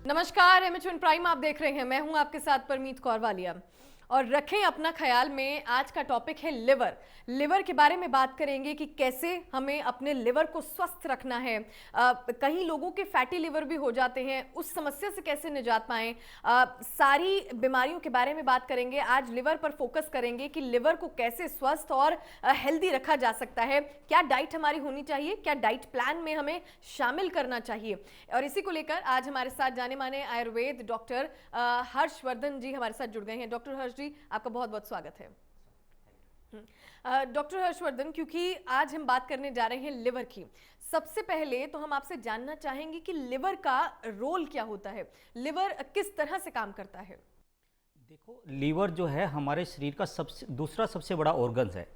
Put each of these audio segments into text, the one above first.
नमस्कार, एमएच1 प्राइम आप देख रहे हैं। मैं हूं आपके साथ परमीत कौर वालिया। और रखें अपना ख्याल में, आज का टॉपिक है लिवर। लिवर के बारे में बात करेंगे कि कैसे हमें अपने लिवर को स्वस्थ रखना है। कई लोगों के फैटी लिवर भी हो जाते हैं, उस समस्या से कैसे निजात पाएं। सारी बीमारियों के बारे में बात करेंगे। आज लिवर पर फोकस करेंगे कि लिवर को कैसे स्वस्थ और हेल्दी रखा जा सकता है। क्या डाइट हमारी होनी चाहिए, क्या डाइट प्लान में हमें शामिल करना चाहिए। और इसी को लेकर आज हमारे साथ जाने माने आयुर्वेद डॉक्टर हर्षवर्धन जी हमारे साथ जुड़ गए हैं। डॉक्टर हर्ष जी, आपका बहुत बहुत स्वागत है। डॉक्टर हर्षवर्धन, क्योंकि आज हम बात करने जा रहे हैं लिवर की, सबसे पहले तो हम आपसे जानना चाहेंगे कि लिवर का रोल क्या होता है, लिवर किस तरह से काम करता है। देखो, लीवर जो है हमारे शरीर का दूसरा सबसे बड़ा ऑर्गन्स है।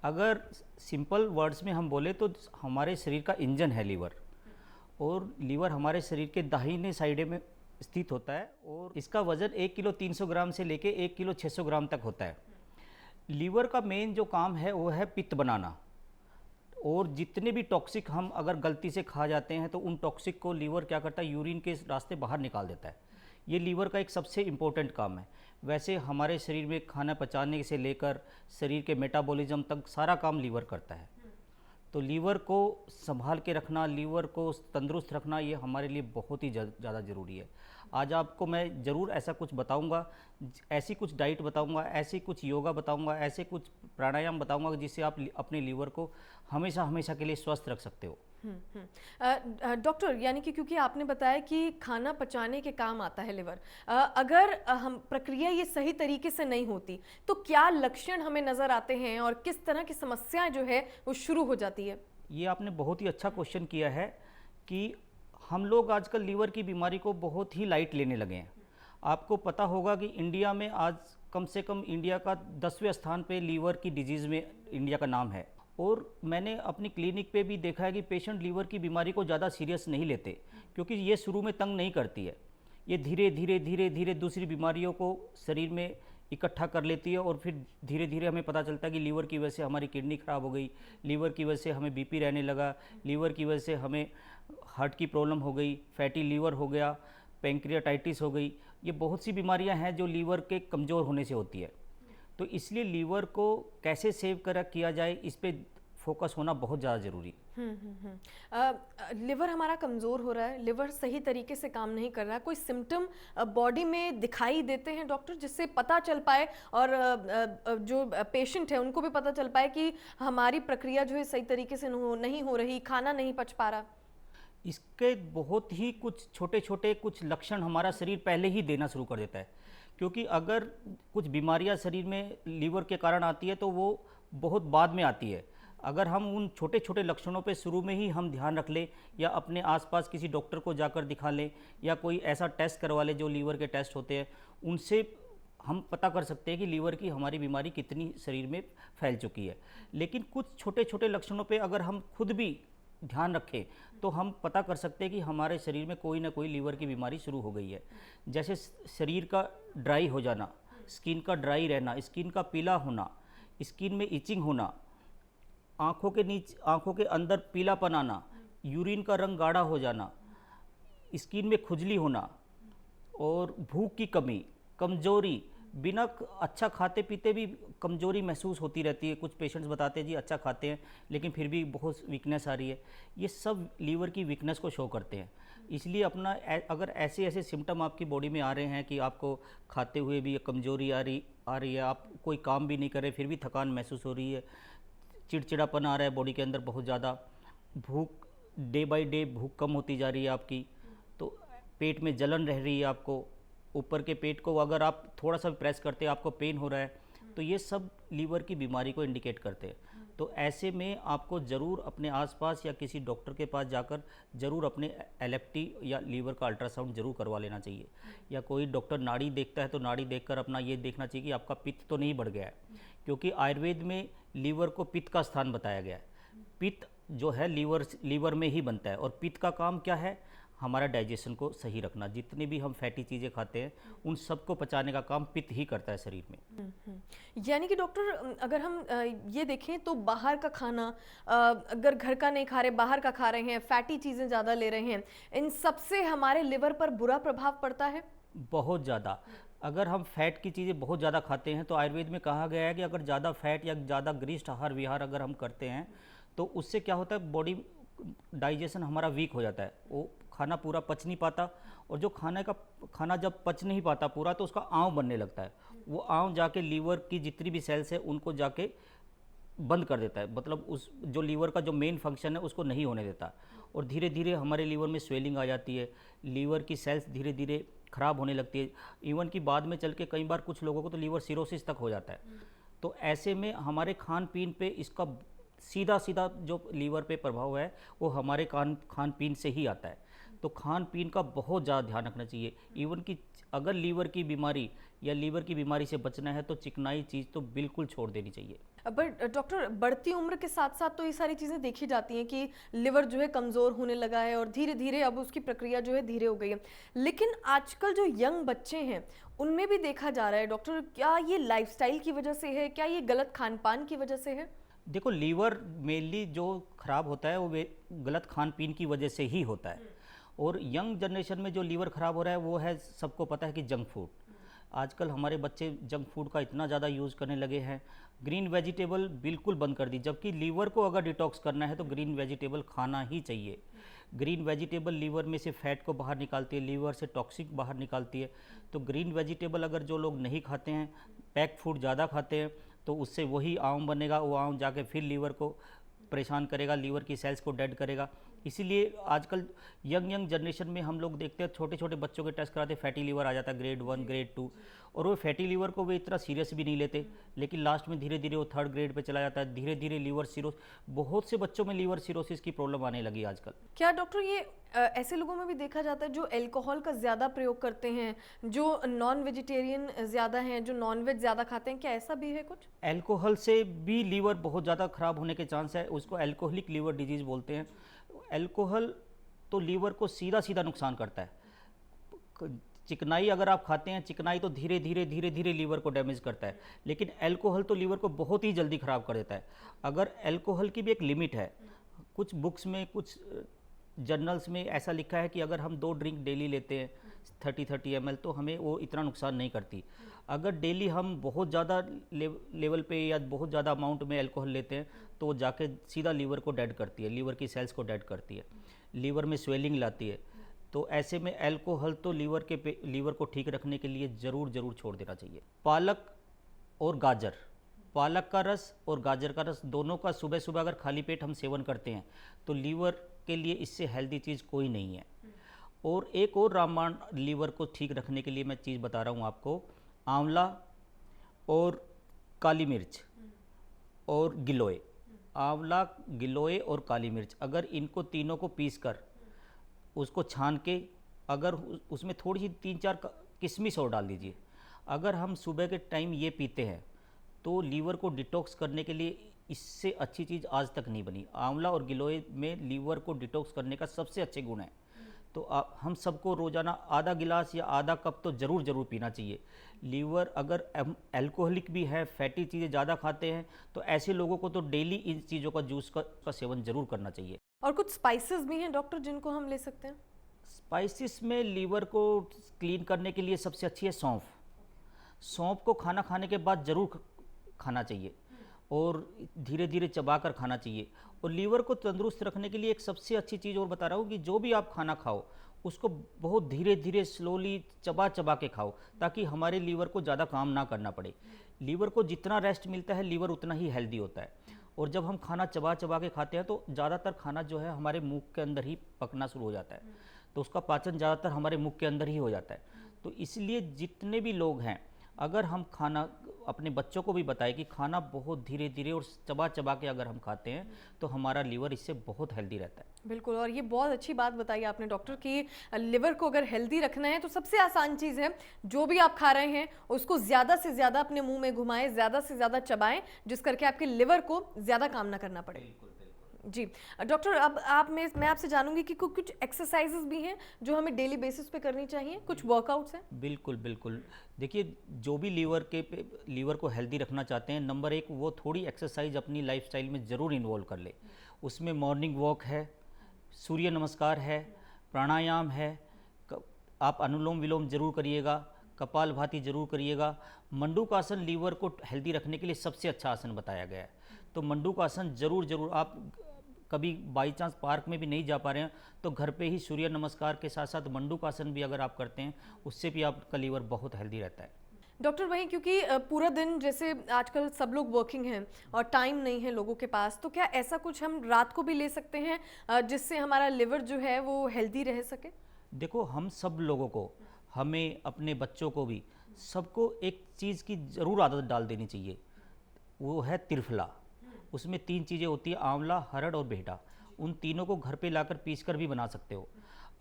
अगर सिंपल वर्ड्स में हम बोले तो हमारे शरीर का इंजन है लीवर। और लीवर हमारे शरीर के दाहिने साइड में स्थित होता है और इसका वजन 1 किलो 300 ग्राम से लेके 1 किलो 600 ग्राम तक होता है। लीवर का मेन जो काम है वो है पित्त बनाना। और जितने भी टॉक्सिक हम अगर गलती से खा जाते हैं तो उन टॉक्सिक को लीवर क्या करता है, यूरिन के रास्ते बाहर निकाल देता है। ये लीवर का एक सबसे इम्पोर्टेंट काम है। वैसे हमारे शरीर में खाना पचाने से लेकर शरीर के मेटाबॉलिज्म तक सारा काम लीवर करता है। तो लीवर को संभाल के रखना, लीवर को तंदुरुस्त रखना, ये हमारे लिए बहुत ही ज़्यादा ज़रूरी है। आज आपको मैं ज़रूर ऐसा कुछ बताऊंगा, ऐसी कुछ डाइट बताऊंगा, ऐसी कुछ योगा बताऊंगा, ऐसे कुछ प्राणायाम बताऊंगा जिससे आप अपने लीवर को हमेशा हमेशा के लिए स्वस्थ रख सकते हो। डॉक्टर, यानी कि क्योंकि आपने बताया कि खाना पचाने के काम आता है लिवर, अगर हम प्रक्रिया ये सही तरीके से नहीं होती तो क्या लक्षण हमें नजर आते हैं और किस तरह की समस्या जो है वो शुरू हो जाती है। ये आपने बहुत ही अच्छा क्वेश्चन किया है कि हम लोग आजकल लीवर की बीमारी को बहुत ही लाइट लेने लगे हैं। आपको पता होगा कि इंडिया में आज कम से कम इंडिया का 10वें स्थान पे लीवर की डिजीज़ में इंडिया का नाम है। और मैंने अपनी क्लिनिक पे भी देखा है कि पेशेंट लीवर की बीमारी को ज़्यादा सीरियस नहीं लेते, क्योंकि ये शुरू में तंग नहीं करती है। ये धीरे धीरे धीरे धीरे दूसरी बीमारियों को शरीर में इकट्ठा कर लेती है और फिर धीरे धीरे हमें पता चलता है कि लीवर की वजह से हमारी किडनी ख़राब हो गई, लीवर की वजह से हमें बीपी रहने लगा, लीवर की वजह से हमें हार्ट की प्रॉब्लम हो गई, फैटी लीवर हो गया, पैंक्रियाटाइटिस हो गई। ये बहुत सी बीमारियां हैं जो लीवर के कमज़ोर होने से होती है। तो इसलिए लीवर को कैसे सेव किया जाए, इस पर फोकस होना बहुत ज़्यादा ज़रूरी। लिवर हमारा कमज़ोर हो रहा है, लिवर सही तरीके से काम नहीं कर रहा है, कोई सिम्टम बॉडी में दिखाई देते हैं डॉक्टर, जिससे पता चल पाए और जो पेशेंट है उनको भी पता चल पाए कि हमारी प्रक्रिया जो है सही तरीके से नहीं हो रही, खाना नहीं पच पा रहा। इसके बहुत ही कुछ छोटे छोटे कुछ लक्षण हमारा शरीर पहले ही देना शुरू कर देता है। क्योंकि अगर कुछ बीमारियां शरीर में लीवर के कारण आती है तो वो बहुत बाद में आती है। अगर हम उन छोटे छोटे लक्षणों पे शुरू में ही हम ध्यान रख लें, या अपने आसपास किसी डॉक्टर को जाकर दिखा लें, या कोई ऐसा टेस्ट करवा लें जो लीवर के टेस्ट होते हैं, उनसे हम पता कर सकते हैं कि लीवर की हमारी बीमारी कितनी शरीर में फैल चुकी है। लेकिन कुछ छोटे छोटे लक्षणों पे अगर हम खुद भी ध्यान रखें तो हम पता कर सकते हैं कि हमारे शरीर में कोई ना कोई लीवर की बीमारी शुरू हो गई है। जैसे शरीर का ड्राई हो जाना, स्किन का ड्राई रहना, स्किन का पीला होना, स्किन में इचिंग होना, आँखों के नीचे आँखों के अंदर पीलापन आना, यूरिन का रंग गाढ़ा हो जाना, स्किन में खुजली होना, और भूख की कमी, कमजोरी, बिना अच्छा खाते पीते भी कमजोरी महसूस होती रहती है। कुछ पेशेंट्स बताते हैं जी अच्छा खाते हैं लेकिन फिर भी बहुत वीकनेस आ रही है। ये सब लीवर की वीकनेस को शो करते हैं। इसलिए अपना अगर ऐसे ऐसे सिम्टम आपकी बॉडी में आ रहे हैं कि आपको खाते हुए भी कमजोरी आ रही है, आप कोई काम भी नहीं कर रहे फिर भी थकान महसूस हो रही है, चिड़चिड़ापन आ रहा है बॉडी के अंदर बहुत ज़्यादा, भूख डे बाय डे भूख कम होती जा रही है आपकी, तो पेट में जलन रह रही है, आपको ऊपर के पेट को अगर आप थोड़ा सा प्रेस करते हैं आपको पेन हो रहा है, तो ये सब लीवर की बीमारी को इंडिकेट करते हैं। तो ऐसे में आपको ज़रूर अपने आसपास या किसी डॉक्टर के पास जाकर ज़रूर अपने एलएफटी या लीवर का अल्ट्रासाउंड ज़रूर करवा लेना चाहिए। या कोई डॉक्टर नाड़ी देखता है तो नाड़ी देखकर अपना ये देखना चाहिए कि आपका पित्त तो नहीं बढ़ गया है, क्योंकि आयुर्वेद में लीवर को पित्त का स्थान बताया गया है। पित्त जो है लीवर में ही बनता है, और पित्त का काम क्या है, हमारा डाइजेशन को सही रखना। जितने भी हम फैटी चीज़ें खाते हैं उन सबको पचाने का काम पित्त ही करता है शरीर में। यानी कि डॉक्टर अगर हम ये देखें तो बाहर का खाना अगर घर का नहीं खा रहे, बाहर का खा रहे हैं, फैटी चीज़ें ज़्यादा ले रहे हैं, इन सबसे हमारे लिवर पर बुरा प्रभाव पड़ता है। बहुत ज़्यादा। अगर हम फैट की चीज़ें बहुत ज़्यादा खाते हैं तो आयुर्वेद में कहा गया है कि अगर ज़्यादा फैट या ज़्यादा गरिष्ठ आहार विहार अगर हम करते हैं तो उससे क्या होता है, बॉडी डाइजेशन हमारा वीक हो जाता है, वो खाना पूरा पच नहीं पाता। और जो खाना जब पच नहीं पाता पूरा तो उसका आंव बनने लगता है। वो आंव जाके लीवर की जितनी भी सेल्स है उनको जाके बंद कर देता है, मतलब उस जो लीवर का जो मेन फंक्शन है उसको नहीं होने देता। और धीरे धीरे हमारे लीवर में स्वेलिंग आ जाती है, लीवर की सेल्स धीरे धीरे ख़राब होने लगती है। इवन कि बाद में चल के कई बार कुछ लोगों को तो लीवर सिरोसिस तक हो जाता है। तो ऐसे में हमारे खान पीन पे इसका सीधा सीधा जो लीवर पे प्रभाव है वो हमारे खान पीन से ही आता है। तो खान पीन का बहुत ज़्यादा ध्यान रखना चाहिए। इवन कि अगर लीवर की बीमारी या लीवर की बीमारी से बचना है तो चिकनाई चीज़ तो बिल्कुल छोड़ देनी चाहिए। बट डॉक्टर बढ़ती उम्र के साथ साथ तो ये सारी चीज़ें देखी जाती हैं कि लिवर जो है कमज़ोर होने लगा है और धीरे धीरे अब उसकी प्रक्रिया जो है धीरे हो गई है। लेकिन आजकल जो यंग बच्चे हैं उनमें भी देखा जा रहा है डॉक्टर, क्या ये लाइफस्टाइल की वजह से है, क्या ये गलत खान पान की वजह से है? देखो, लीवर मेनली जो ख़राब होता है वो गलत खान पीन की वजह से ही होता है। और यंग जनरेशन में जो लीवर ख़राब हो रहा है वो है, सबको पता है कि जंक फूड। आजकल हमारे बच्चे जंक फूड का इतना ज़्यादा यूज़ करने लगे हैं। ग्रीन वेजिटेबल बिल्कुल बंद कर दी, जबकि लीवर को अगर डिटॉक्स करना है तो ग्रीन वेजिटेबल खाना ही चाहिए। ग्रीन वेजिटेबल लीवर में से फैट को बाहर निकालती है, लीवर से टॉक्सिक बाहर निकालती है। तो ग्रीन वेजिटेबल अगर जो लोग नहीं खाते हैं, पैक फूड ज़्यादा खाते हैं, तो उससे वही आम बनेगा, वो आम जाके फिर लीवर को परेशान करेगा, लीवर की सेल्स को डेड करेगा। इसीलिए आजकल यंग जनरेशन में हम लोग देखते हैं छोटे छोटे बच्चों के टेस्ट कराते, फैटी लीवर आ जाता है ग्रेड 1 ग्रेड 2, और वो फैटी लीवर को वे इतना सीरियस भी नहीं लेते, लेकिन लास्ट में धीरे धीरे वो 3rd ग्रेड पे चला जाता है। धीरे धीरे लीवर सिरोसिस, बहुत से बच्चों में लीवर सिरोसिस की प्रॉब्लम आने लगी आजकल। क्या डॉक्टर ये ऐसे लोगों में भी देखा जाता है जो अल्कोहल का ज़्यादा प्रयोग करते हैं, जो नॉन वेजिटेरियन ज़्यादा हैं, जो नॉन वेज ज़्यादा खाते हैं, क्या ऐसा भी है कुछ? अल्कोहल से भी लीवर बहुत ज़्यादा ख़राब होने के चांस है, उसको अल्कोहलिक लीवर डिजीज़ बोलते हैं। अल्कोहल तो लीवर को सीधा सीधा नुकसान करता है। चिकनाई अगर आप खाते हैं, चिकनाई तो धीरे धीरे लीवर को डैमेज करता है, लेकिन अल्कोहल तो लीवर को बहुत ही जल्दी ख़राब कर देता है। अगर अल्कोहल की भी एक लिमिट है, कुछ बुक्स में, कुछ जर्नल्स में ऐसा लिखा है कि अगर हम 2 ड्रिंक डेली लेते हैं 30 ml तो हमें वो इतना नुकसान नहीं करती। अगर डेली हम बहुत ज़्यादा लेवल पे या बहुत ज़्यादा अमाउंट में अल्कोहल लेते हैं तो वो जाके सीधा लीवर को डेड करती है, लीवर की सेल्स को डेड करती है, लीवर में स्वेलिंग लाती है। तो ऐसे में अल्कोहल तो लीवर को ठीक रखने के लिए ज़रूर छोड़ देना चाहिए। पालक और गाजर, पालक का रस और गाजर का रस दोनों का सुबह सुबह अगर खाली पेट हम सेवन करते हैं तो लीवर के लिए इससे हेल्दी चीज़ कोई नहीं है। और एक और रामबाण लीवर को ठीक रखने के लिए मैं चीज़ बता रहा हूँ आपको, आंवला और काली मिर्च और गिलोय। आंवला, गिलोय और काली मिर्च, अगर इनको तीनों को पीस कर उसको छान के अगर उसमें थोड़ी सी 3-4 किशमिश और डाल दीजिए, अगर हम सुबह के टाइम ये पीते हैं तो लीवर को डिटॉक्स करने के लिए इससे अच्छी चीज़ आज तक नहीं बनी। आंवला और गिलोय में लीवर को डिटॉक्स करने का सबसे अच्छे गुण है। तो हम सबको रोज़ाना आधा गिलास या आधा कप तो ज़रूर पीना चाहिए। लीवर अगर अल्कोहलिक भी है, फैटी चीज़ें ज़्यादा खाते हैं, तो ऐसे लोगों को तो डेली इन चीज़ों का जूस का सेवन ज़रूर करना चाहिए। और कुछ स्पाइसेस भी हैं डॉक्टर जिनको हम ले सकते हैं? स्पाइसेस में लीवर को क्लीन करने के लिए सबसे अच्छी है सौंफ। सौंफ को खाना खाने के बाद ज़रूर खाना चाहिए और धीरे धीरे चबा कर खाना चाहिए। और लीवर को तंदुरुस्त रखने के लिए एक सबसे अच्छी चीज़ और बता रहा हूँ कि जो भी आप खाना खाओ उसको बहुत धीरे धीरे स्लोली चबा के खाओ, ताकि हमारे लीवर को ज़्यादा काम ना करना पड़े। लीवर को जितना रेस्ट मिलता है लीवर उतना ही हेल्दी होता है। और जब हम खाना चबा के खाते हैं तो ज़्यादातर खाना जो है हमारे मुंह के अंदर ही पकना शुरू हो जाता है, तो उसका पाचन ज़्यादातर हमारे मुंह के अंदर ही हो जाता है। तो इसलिए जितने भी लोग हैं, अगर हम खाना अपने बच्चों को भी बताएं कि खाना बहुत धीरे धीरे और चबा के अगर हम खाते हैं तो हमारा लीवर इससे बहुत हेल्दी रहता है। बिल्कुल, और ये बहुत अच्छी बात बताई आपने डॉक्टर कि लिवर को अगर हेल्दी रखना है तो सबसे आसान चीज़ है, जो भी आप खा रहे हैं उसको ज़्यादा से ज़्यादा अपने मुंह में घुमाएं, ज़्यादा से ज़्यादा चबाएं, जिस करके आपके लिवर को ज़्यादा काम ना करना पड़े। जी। डॉक्टर, अब आप मैं आपसे जानूंगी कि कुछ एक्सरसाइजेस भी हैं जो हमें डेली बेसिस पे करनी चाहिए, कुछ वर्कआउट्स हैं? बिल्कुल बिल्कुल। देखिए, जो भी लीवर को हेल्दी रखना चाहते हैं, नंबर एक वो थोड़ी एक्सरसाइज अपनी लाइफस्टाइल में ज़रूर इन्वॉल्व कर ले। उसमें मॉर्निंग वॉक है, सूर्य नमस्कार है, प्राणायाम है, आप अनुलोम विलोम जरूर करिएगा, कपालभाति जरूर करिएगा। मंडूकासन लीवर को हेल्दी रखने के लिए सबसे अच्छा आसन बताया गया है, तो मंडूकासन जरूर जरूर आप कभी बाई चांस पार्क में भी नहीं जा पा रहे हैं तो घर पे ही सूर्य नमस्कार के साथ साथ मंडूकासन भी अगर आप करते हैं, उससे भी आपका लीवर बहुत हेल्दी रहता है। डॉक्टर, वहीं क्योंकि पूरा दिन जैसे आजकल सब लोग वर्किंग हैं और टाइम नहीं है लोगों के पास, तो क्या ऐसा कुछ हम रात को भी ले सकते हैं जिससे हमारा लिवर जो है वो हेल्दी रह सके? देखो, हम सब लोगों को, हमें, अपने बच्चों को भी, सबको एक चीज़ की ज़रूर आदत डाल देनी चाहिए, वो है त्रिफला। उसमें 3 चीज़ें होती है, आंवला, हरड़ और बेहटा। उन तीनों को घर पे लाकर पीस कर भी बना सकते हो।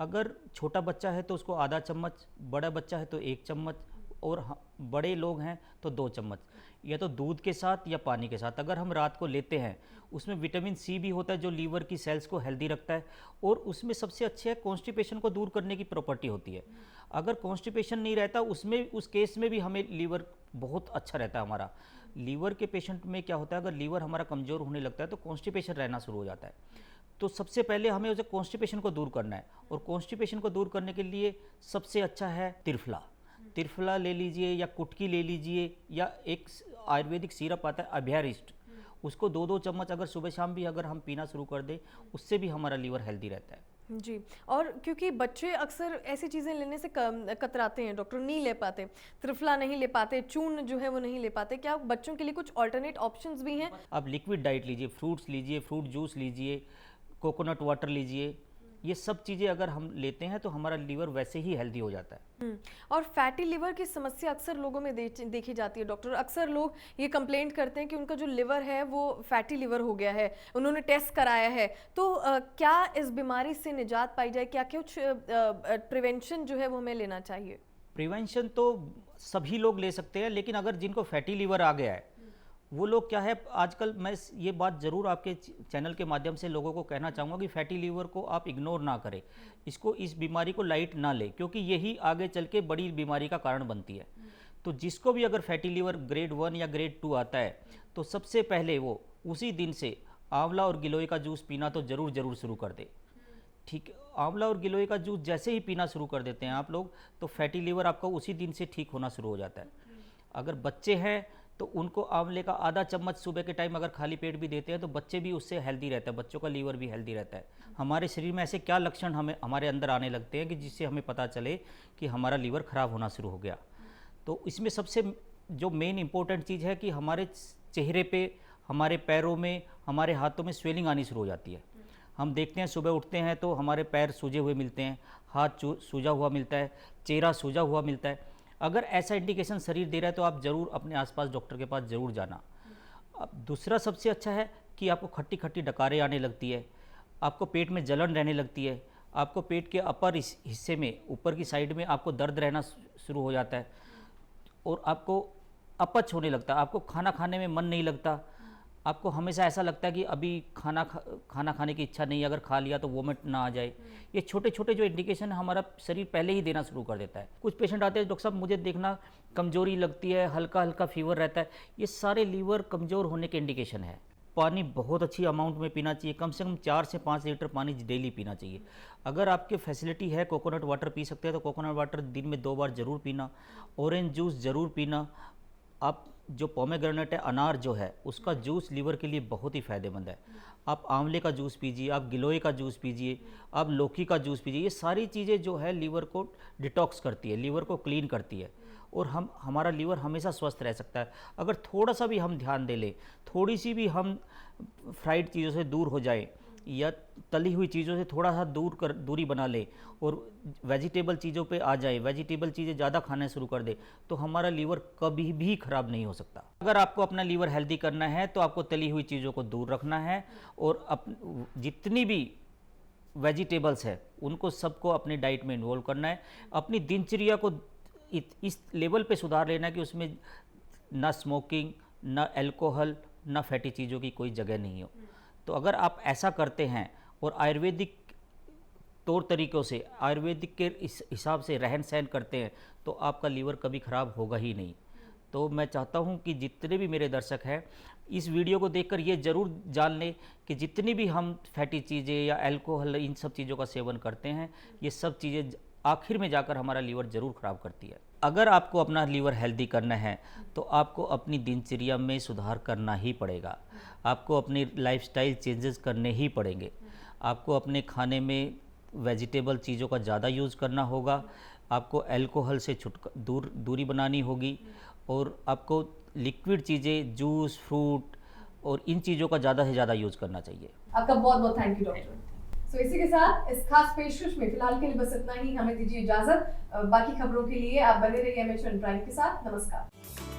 अगर छोटा बच्चा है तो उसको आधा चम्मच, बड़ा बच्चा है तो 1 चम्मच, और बड़े लोग हैं तो 2 चम्मच, या तो दूध के साथ या पानी के साथ अगर हम रात को लेते हैं। उसमें विटामिन सी भी होता है जो लीवर की सेल्स को हेल्दी रखता है, और उसमें सबसे अच्छे है कॉन्स्टिपेशन को दूर करने की प्रॉपर्टी होती है। अगर कॉन्स्टिपेशन नहीं रहता उसमें, उस केस में भी हमें लीवर बहुत अच्छा रहता है हमारा। लीवर के पेशेंट में क्या होता है, अगर लीवर हमारा कमज़ोर होने लगता है तो कॉन्स्टिपेशन रहना शुरू हो जाता है। तो सबसे पहले हमें उसे कॉन्स्टिपेशन को दूर करना है, और कॉन्स्टिपेशन को दूर करने के लिए सबसे अच्छा है त्रिफला। त्रिफला ले लीजिए या कुटकी ले लीजिए, या एक आयुर्वेदिक सिरप आता है अभ्यारिष्ट, उसको 2-2 चम्मच अगर सुबह शाम भी अगर हम पीना शुरू कर दें, उससे भी हमारा लीवर हेल्दी रहता है। जी। और क्योंकि बच्चे अक्सर ऐसी चीज़ें लेने से कतराते हैं डॉक्टर, नहीं ले पाते, त्रिफला नहीं ले पाते, चूर्ण जो है वो नहीं ले पाते, क्या बच्चों के लिए कुछ ऑल्टरनेट ऑप्शंस भी हैं? आप लिक्विड डाइट लीजिए, फ्रूट्स लीजिए, फ्रूट जूस लीजिए, कोकोनट वाटर लीजिए। ये सब चीज़ें अगर हम लेते हैं तो हमारा लीवर वैसे ही हेल्दी हो जाता है। और फैटी लिवर की समस्या अक्सर लोगों में देखी जाती है डॉक्टर। अक्सर लोग ये कंप्लेंट करते हैं कि उनका जो लिवर है वो फैटी लिवर हो गया है, उन्होंने टेस्ट कराया है, तो क्या इस बीमारी से निजात पाई जाए? क्या कुछ प्रिवेंशन जो है वो हमें लेना चाहिए? प्रिवेंशन तो सभी लोग ले सकते हैं, लेकिन अगर जिनको फैटी लीवर आ गया है वो लोग क्या है, आजकल मैं ये बात ज़रूर आपके चैनल के माध्यम से लोगों को कहना चाहूँगा कि फैटी लीवर को आप इग्नोर ना करें, इस बीमारी को लाइट ना लें, क्योंकि यही आगे चल के बड़ी बीमारी का कारण बनती है। तो जिसको भी अगर फैटी लीवर ग्रेड 1 या ग्रेड 2 आता है, तो सबसे पहले वो उसी दिन से आंवला और गिलोय का जूस पीना तो ज़रूर शुरू कर दे। ठीक है, आंवला और गिलोय का जूस जैसे ही पीना शुरू कर देते हैं आप लोग, तो फैटी लीवर आपका उसी दिन से ठीक होना शुरू हो जाता है। अगर बच्चे हैं तो उनको आंवले का आधा चम्मच सुबह के टाइम अगर खाली पेट भी देते हैं तो बच्चे भी उससे हेल्दी रहता है, बच्चों का लीवर भी हेल्दी रहता है। हमारे शरीर में ऐसे क्या लक्षण हमारे अंदर आने लगते हैं कि जिससे हमें पता चले कि हमारा लीवर ख़राब होना शुरू हो गया। तो इसमें सबसे जो मेन इंपॉर्टेंट चीज़ है कि हमारे चेहरे पे, हमारे पैरों में, हमारे हाथों में स्वेलिंग आनी शुरू हो जाती है। हम देखते हैं सुबह उठते हैं तो हमारे पैर सूजे हुए मिलते हैं, हाथ सूजा हुआ मिलता है, चेहरा सूजा हुआ मिलता है। अगर ऐसा इंडिकेशन शरीर दे रहा है तो आप ज़रूर अपने आसपास डॉक्टर के पास ज़रूर जाना। अब दूसरा सबसे अच्छा है कि आपको खट्टी खट्टी डकारें आने लगती है, आपको पेट में जलन रहने लगती है, आपको पेट के अपर हिस्से में, ऊपर की साइड में आपको दर्द रहना शुरू हो जाता है, और आपको अपच होने लगता है, आपको खाना खाने में मन नहीं लगता, आपको हमेशा ऐसा लगता है कि अभी खाना खाने की इच्छा नहीं है, अगर खा लिया तो वोमिट ना आ जाए। ये छोटे छोटे जो इंडिकेशन है हमारा शरीर पहले ही देना शुरू कर देता है। कुछ पेशेंट आते हैं, डॉक्टर साहब मुझे देखना कमजोरी लगती है, हल्का हल्का फीवर रहता है, ये सारे लीवर कमज़ोर होने के इंडिकेशन है। पानी बहुत अच्छी अमाउंट में पीना चाहिए, कम से कम 4 से 5 लीटर पानी डेली पीना चाहिए। अगर आपके फैसिलिटी है कोकोनट वाटर पी सकते हैं तो कोकोनट वाटर दिन में 2 बार ज़रूर पीना, ऑरेंज जूस ज़रूर पीना। आप जो पोमेग्रेनेट है, अनार जो है, उसका जूस लीवर के लिए बहुत ही फ़ायदेमंद है। आप आंवले का जूस पीजिए, आप गिलोय का जूस पीजिए, आप लौकी का जूस पीजिए। ये सारी चीज़ें जो है लीवर को डिटॉक्स करती है, लीवर को क्लीन करती है, और हमारा लीवर हमेशा स्वस्थ रह सकता है। अगर थोड़ा सा भी हम ध्यान दे लें, थोड़ी सी भी हम फ्राइड चीज़ों से दूर हो जाए या तली हुई चीज़ों से थोड़ा सा दूरी बना ले और वेजिटेबल चीज़ों पे आ जाए, वेजिटेबल चीज़ें ज़्यादा खाने शुरू कर दे, तो हमारा लीवर कभी भी ख़राब नहीं हो सकता। अगर आपको अपना लीवर हेल्दी करना है तो आपको तली हुई चीज़ों को दूर रखना है, और जितनी भी वेजिटेबल्स है उनको सबको अपनी डाइट में इन्वॉल्व करना है। अपनी दिनचर्या को इस लेवल पे सुधार लेना है कि उसमें ना स्मोकिंग, ना अल्कोहल, ना फैटी चीज़ों की कोई जगह नहीं हो। तो अगर आप ऐसा करते हैं और आयुर्वेदिक तौर तरीक़ों से, आयुर्वेदिक के इस हिसाब से रहन सहन करते हैं, तो आपका लीवर कभी ख़राब होगा ही नहीं। तो मैं चाहता हूं कि जितने भी मेरे दर्शक हैं इस वीडियो को देखकर ये ज़रूर जान लें कि जितनी भी हम फैटी चीज़ें या अल्कोहल इन सब चीज़ों का सेवन करते हैं, ये सब चीज़ें आखिर में जाकर हमारा लीवर ज़रूर ख़राब करती है। अगर आपको अपना लीवर हेल्दी करना है तो आपको अपनी दिनचर्या में सुधार करना ही पड़ेगा, आपको अपनी लाइफस्टाइल चेंजेस करने ही पड़ेंगे, आपको अपने खाने में वेजिटेबल चीज़ों का ज़्यादा यूज़ करना होगा, आपको अल्कोहल से दूरी बनानी होगी, और आपको लिक्विड चीज़ें, जूस, फ्रूट और इन चीज़ों का ज़्यादा से ज़्यादा यूज़ करना चाहिए। आपका बहुत बहुत थैंक यू डॉक्टर। सो इसी के साथ इस खास पेशकश में फिलहाल के लिए बस इतना ही। हमें दीजिए इजाजत। बाकी खबरों के लिए आप बने रहिए एमएचएन प्राइम के साथ। नमस्कार।